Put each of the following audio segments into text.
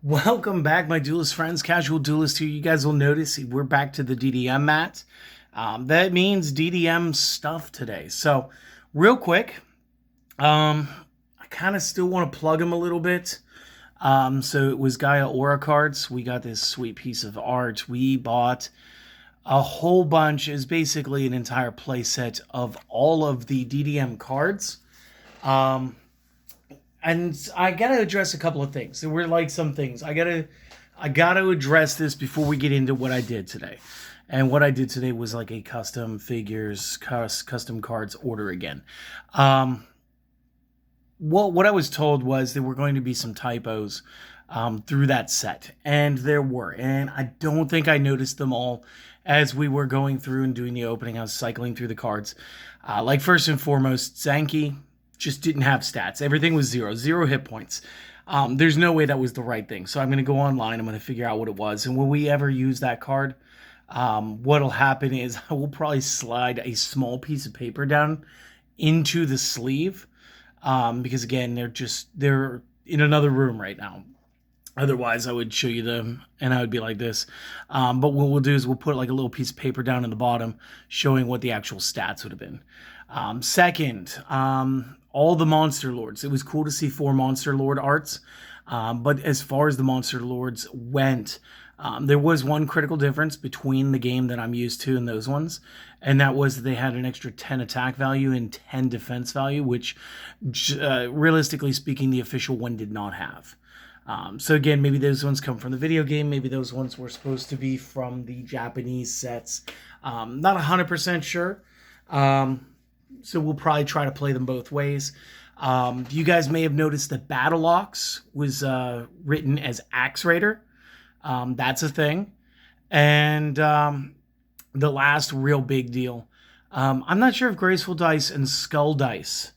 Welcome back, my duelist friends. Casual Duelist here. You guys will notice we're back to the DDM mat. That means DDM stuff today. So, real quick, I kind of still want to plug them a little bit. So it was Gaia Aura cards. We got this sweet piece of art. We bought a whole bunch. Is basically an entire playset of all of the DDM cards. Um, and I gotta address a couple of things. There were like some things I gotta address this before we get into what I did today. And what I did today was like a custom figures, custom cards order again. Um, what I was told was there were going to be some typos through that set, and there were. And I don't think I noticed them all as we were going through and doing the opening. I was cycling through the cards. Like first and foremost, Zanki just didn't have stats. Everything was zero hit points. There's no way that was the right thing. So I'm going to go online. I'm going to figure out what it was. And when we ever use that card, what'll happen is I will probably slide a small piece of paper down into the sleeve. Because again, they're in another room right now. Otherwise, I would show you them and I would be like this. But what we'll do is we'll put like a little piece of paper down in the bottom showing what the actual stats would have been. Second, all the Monster Lords. It was cool to see 4 Monster Lord arts. But as far as the Monster Lords went, there was one critical difference between the game that I'm used to and those ones. And that was that they had an extra 10 attack value and 10 defense value, which realistically speaking, the official one did not have. So again, maybe those ones come from the video game. Maybe those ones were supposed to be from the Japanese sets. Not 100% sure. So we'll probably try to play them both ways. You guys may have noticed that Battle Ox was written as Axe Raider. That's a thing. And the last real big deal. I'm not sure if Graceful Dice and Skull Dice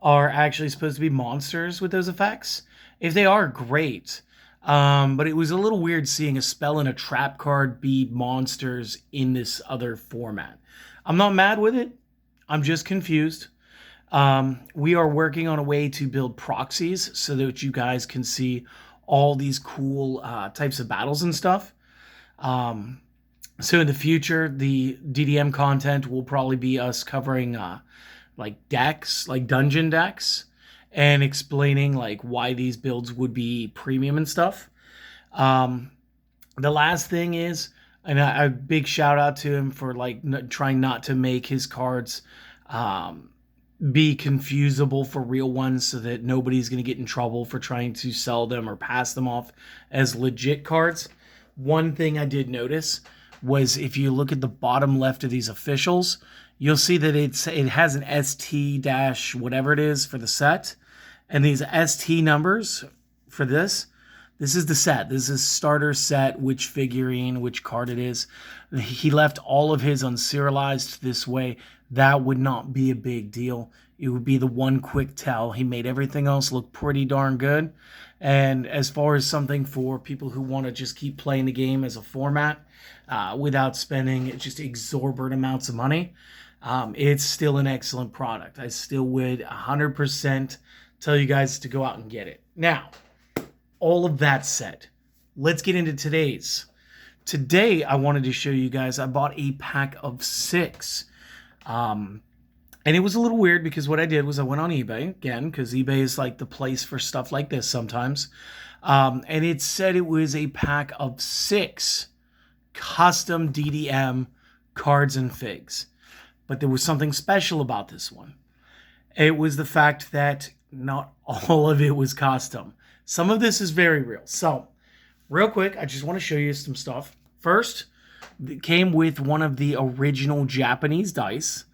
are actually supposed to be monsters with those effects. If they are, great. But it was a little weird seeing a spell and a trap card be monsters in this other format. I'm not mad with it. I'm just confused. We are working on a way to build proxies so that you guys can see all these cool types of battles and stuff. So in the future, the DDM content will probably be us covering like decks, like dungeon decks, and explaining like why these builds would be premium and stuff. The last thing is, and a big shout out to him for like trying not to make his cards be confusable for real ones so that nobody's going to get in trouble for trying to sell them or pass them off as legit cards. One thing I did notice was if you look at the bottom left of these officials, you'll see that it has an ST dash whatever it is for the set. And these ST numbers for this is the set. This is starter set, which figurine, which card it is. He left all of his unserialized this way. That would not be a big deal. It would be the one quick tell. He made everything else look pretty darn good. And as far as something for people who want to just keep playing the game as a format without spending just exorbitant amounts of money, it's still an excellent product. I still would 100% tell you guys to go out and get it. Now, all of that said, let's get into today's. Today, I wanted to show you guys, I bought a pack of 6. And it was a little weird because what I did was I went on eBay, again, because eBay is like the place for stuff like this sometimes. And it said it was a pack of 6 custom DDM cards and figs. But there was something special about this one. It was the fact that not all of it was custom. Some of this is very real. So, real quick, I just want to show you some stuff. First, it came with one of the original Japanese dice.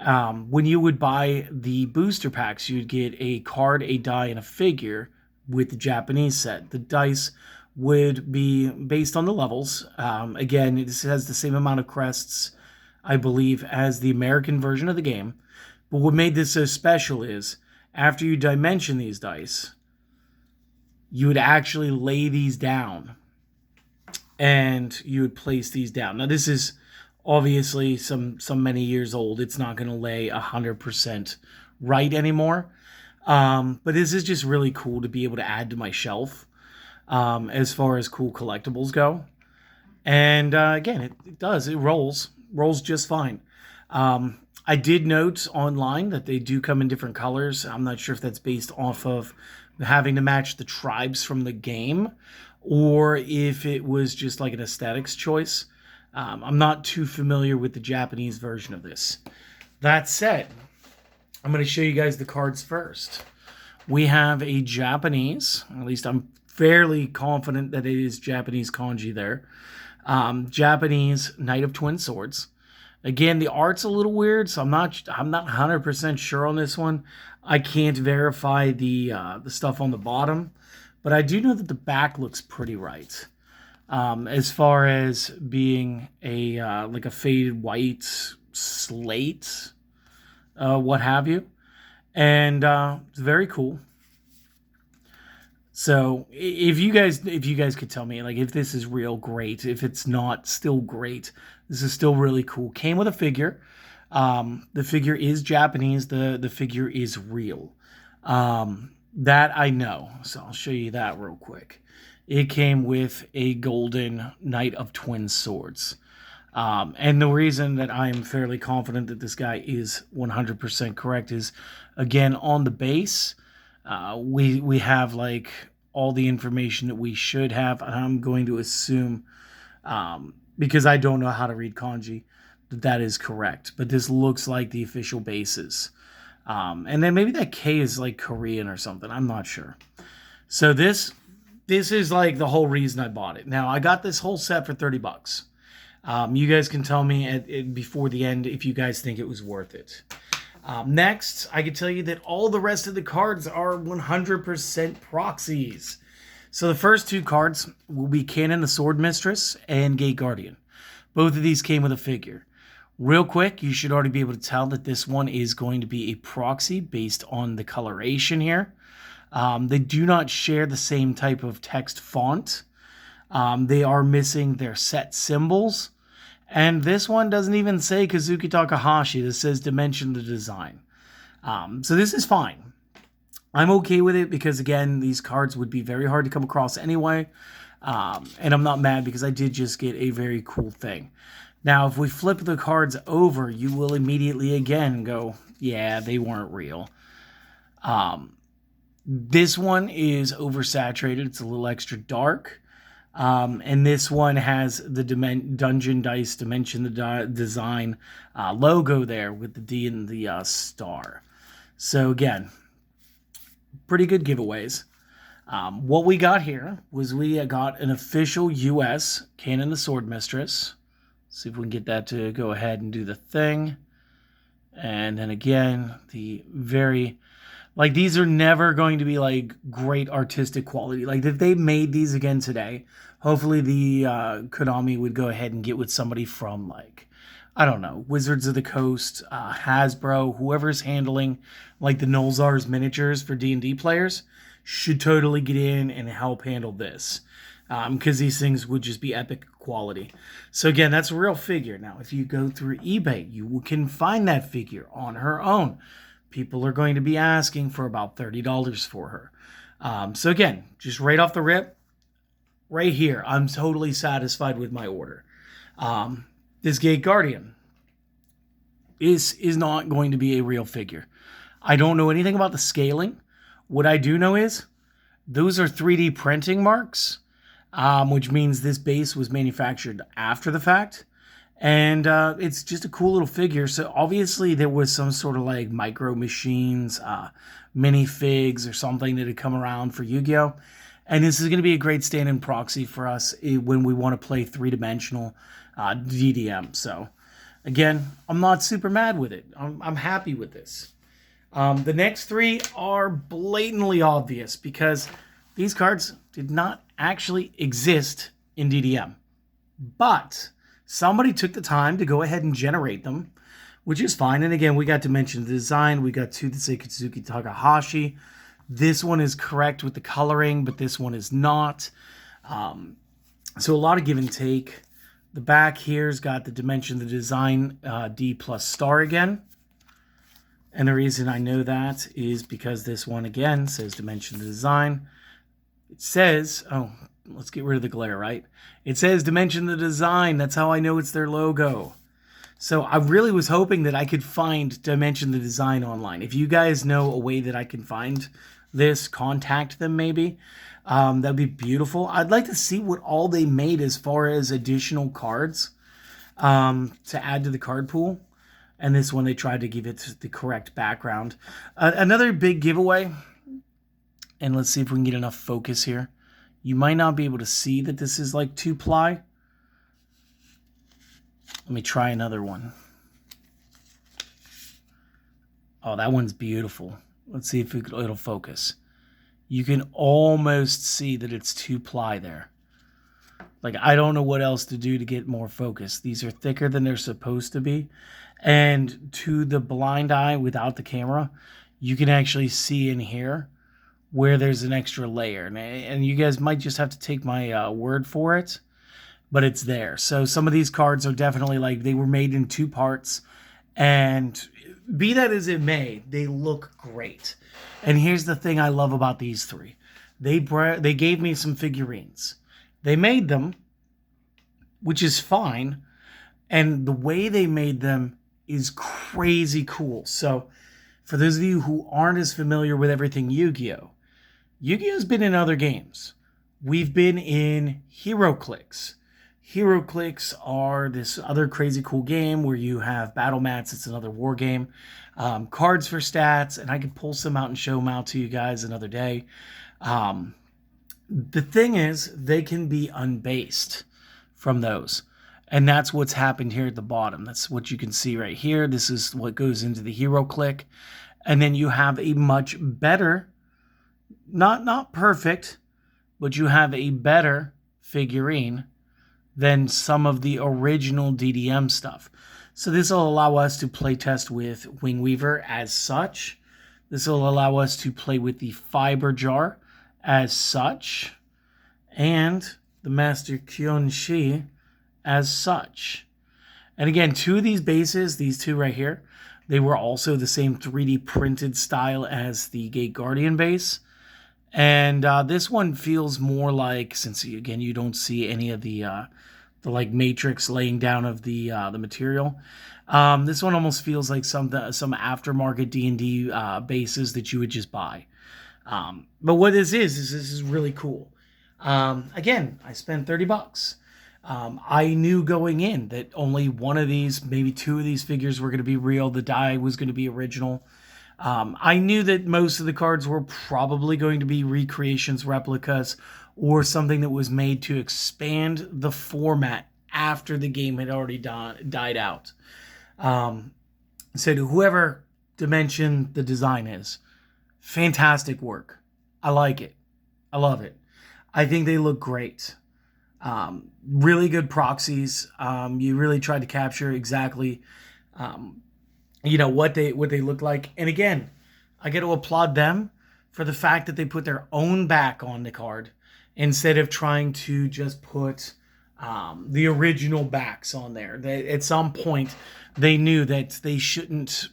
When you would buy the booster packs, you'd get a card, a die, and a figure with the Japanese set. The dice would be based on the levels. Again, this has the same amount of crests, I believe, as the American version of the game. But what made this so special is, after you dimension these dice, you would actually lay these down and you would place these down. Now, this is obviously some many years old. It's not going to lay 100% right anymore. But this is just really cool to be able to add to my shelf. as far as cool collectibles go. And again, it does. It rolls just fine. I did note online that they do come in different colors. I'm not sure if that's based off of having to match the tribes from the game, or if it was just like an aesthetics choice. I'm not too familiar with the Japanese version of this. That said, I'm going to show you guys the cards first. We have a Japanese, at least I'm fairly confident that it is Japanese kanji there. Japanese Knight of Twin Swords. Again, the art's a little weird, so I'm not 100% sure on this one. I can't verify the stuff on the bottom, but I do know that the back looks pretty right. As far as being a like a faded white slate, what have you, and it's very cool. So if you guys could tell me, like, if this is real, great. If it's not, still great. This is still really cool. Came with a figure. The figure is Japanese. The figure is real. That I know. So I'll show you that real quick. It came with a golden Knight of Twin Swords. And the reason that I am fairly confident that this guy is 100% correct is, again, on the base, we have like all the information that we should have. And I'm going to assume, because I don't know how to read kanji, that is correct. But this looks like the official bases. And then maybe that K is like Korean or something. I'm not sure. So this is like the whole reason I bought it. Now, I got this whole set for $30. You guys can tell me before the end if you guys think it was worth it. Next, I can tell you that all the rest of the cards are 100% proxies. So the first two cards will be Canon the Sword Mistress and Gate Guardian. Both of these came with a figure. Real quick, you should already be able to tell that this one is going to be a proxy based on the coloration here. They do not share the same type of text font. They are missing their set symbols. And this one doesn't even say Kazuki Takahashi. This says Dimension the Design. So this is fine. I'm okay with it because, again, these cards would be very hard to come across anyway. And I'm not mad because I did just get a very cool thing. Now, if we flip the cards over, you will immediately again go, yeah, they weren't real. This one is oversaturated. It's a little extra dark. And this one has the Dungeon Dice Dimension the Design logo there with the D and the star. So again, pretty good giveaways. What we got here was we got an official US Canon the Sword Mistress. See if we can get that to go ahead and do the thing. And then again, the very... like, these are never going to be, like, great artistic quality. Like, if they made these again today, hopefully the Konami would go ahead and get with somebody from, like, I don't know, Wizards of the Coast, Hasbro, whoever's handling, like, the Nolzar's miniatures for D&D players, should totally get in and help handle this. Because these things would just be epic quality. So, again, that's a real figure. Now, if you go through eBay, you can find that figure on her own. People are going to be asking for about $30 for her. So again, just right off the rip, right here, I'm totally satisfied with my order. This Gate Guardian is not going to be a real figure. I don't know anything about the scaling. What I do know is those are 3D printing marks, which means this base was manufactured after the fact. And it's just a cool little figure. So obviously there was some sort of like micro machines, mini figs or something that had come around for Yu-Gi-Oh! And this is going to be a great stand-in proxy for us when we want to play three-dimensional DDM. So again, I'm not super mad with it. I'm happy with this. The next three are blatantly obvious because these cards did not actually exist in DDM. But somebody took the time to go ahead and generate them, which is fine. And again, we got Dimension the Design. We got two that say Kazuki Takahashi. This one is correct with the coloring, but this one is not. So a lot of give and take. The back here's got the Dimension the Design D plus star again. And the reason I know that is because this one, again, says Dimension the Design. It says, oh, let's get rid of the glare, right? It says Dimension the Design. That's how I know it's their logo. So I really was hoping that I could find Dimension the Design online. If you guys know a way that I can find this, contact them maybe. That'd be beautiful. I'd like to see what all they made as far as additional cards to add to the card pool. And this one, they tried to give it the correct background. Another big giveaway, and let's see if we can get enough focus here. You might not be able to see that this is like 2-ply. Let me try another one. Oh, that one's beautiful. Let's see if it'll focus. You can almost see that it's 2-ply there. Like, I don't know what else to do to get more focus. These are thicker than they're supposed to be. And to the blind eye without the camera, you can actually see in here where there's an extra layer. And you guys might just have to take my word for it, but it's there. So some of these cards are definitely like they were made in 2 parts. And be that as it may, they look great. And here's the thing I love about these 3. They gave me some figurines. They made them, which is fine. And the way they made them is crazy cool. So for those of you who aren't as familiar with everything Yu-Gi-Oh! Yu-Gi-Oh's been in other games. We've been in HeroClix. HeroClix are this other crazy cool game where you have battle mats. It's another war game. Cards for stats, and I can pull some out and show them out to you guys another day. The thing is, they can be unbased from those. And that's what's happened here at the bottom. That's what you can see right here. This is what goes into the HeroClix. And then you have a much better, not perfect, but you have a better figurine than some of the original DDM stuff. So this will allow us to play test with Wing Weaver as such. This will allow us to play with the Fiber Jar as such. And the Master Kyun-Shi as such. And again, 2 of these bases, these 2 right here, they were also the same 3D printed style as the Gate Guardian base. And this one feels more like, since again you don't see any of the like matrix laying down of the material, this one almost feels like some aftermarket D&D bases that you would just buy. But what this is really cool. Again, I spent $30. I knew going in that only one of these, maybe 2 of these figures were going to be real. The die was going to be original. I knew that most of the cards were probably going to be recreations, replicas, or something that was made to expand the format after the game had already died out. So to whoever Dimension the Design is, fantastic work. I like it. I love it. I think they look great. Really good proxies. You really tried to capture exactly what they look like. And again, I got to applaud them for the fact that they put their own back on the card instead of trying to just put the original backs on there. At some point, they knew that they shouldn't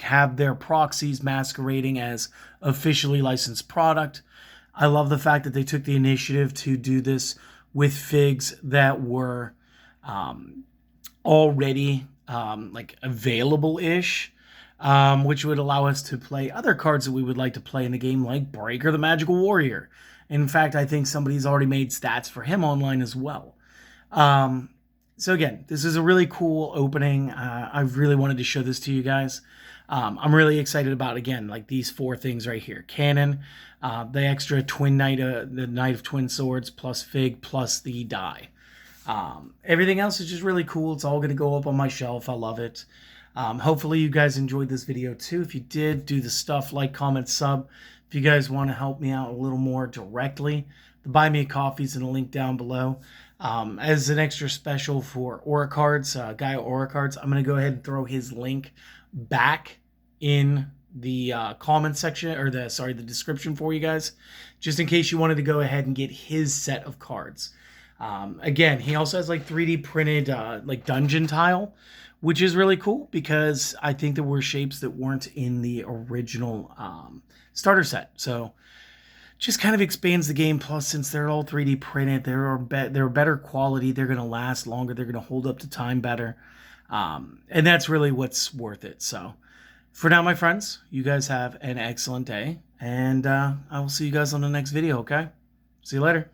have their proxies masquerading as officially licensed product. I love the fact that they took the initiative to do this with figs that were already available-ish, which would allow us to play other cards that we would like to play in the game, like Breaker the Magical Warrior. In fact, I think somebody's already made stats for him online as well. So again, this is a really cool opening. I really wanted to show this to you guys. I'm really excited about, again, these 4 things right here. Cannon, the extra Twin Knight, the Knight of Twin Swords, plus Fig, plus the die. Everything else is just really cool. It's all going to go up on my shelf. I love it. Hopefully you guys enjoyed this video too. If you did, do the stuff, like, comment, sub. If you guys want to help me out a little more directly, the Buy Me a Coffee is in a link down below. As an extra special for Aura Cards, Guy Aura Cards, I'm going to go ahead and throw his link back in the comment section, or the description for you guys, just in case you wanted to go ahead and get his set of cards. Again, he also has 3D printed dungeon tile, which is really cool because I think there were shapes that weren't in the original starter set. So just kind of expands the game. Plus, since they're all 3D printed, they're better quality. They're going to last longer. They're going to hold up to time better. And that's really what's worth it. So for now, my friends, you guys have an excellent day. And I will see you guys on the next video, okay? See you later.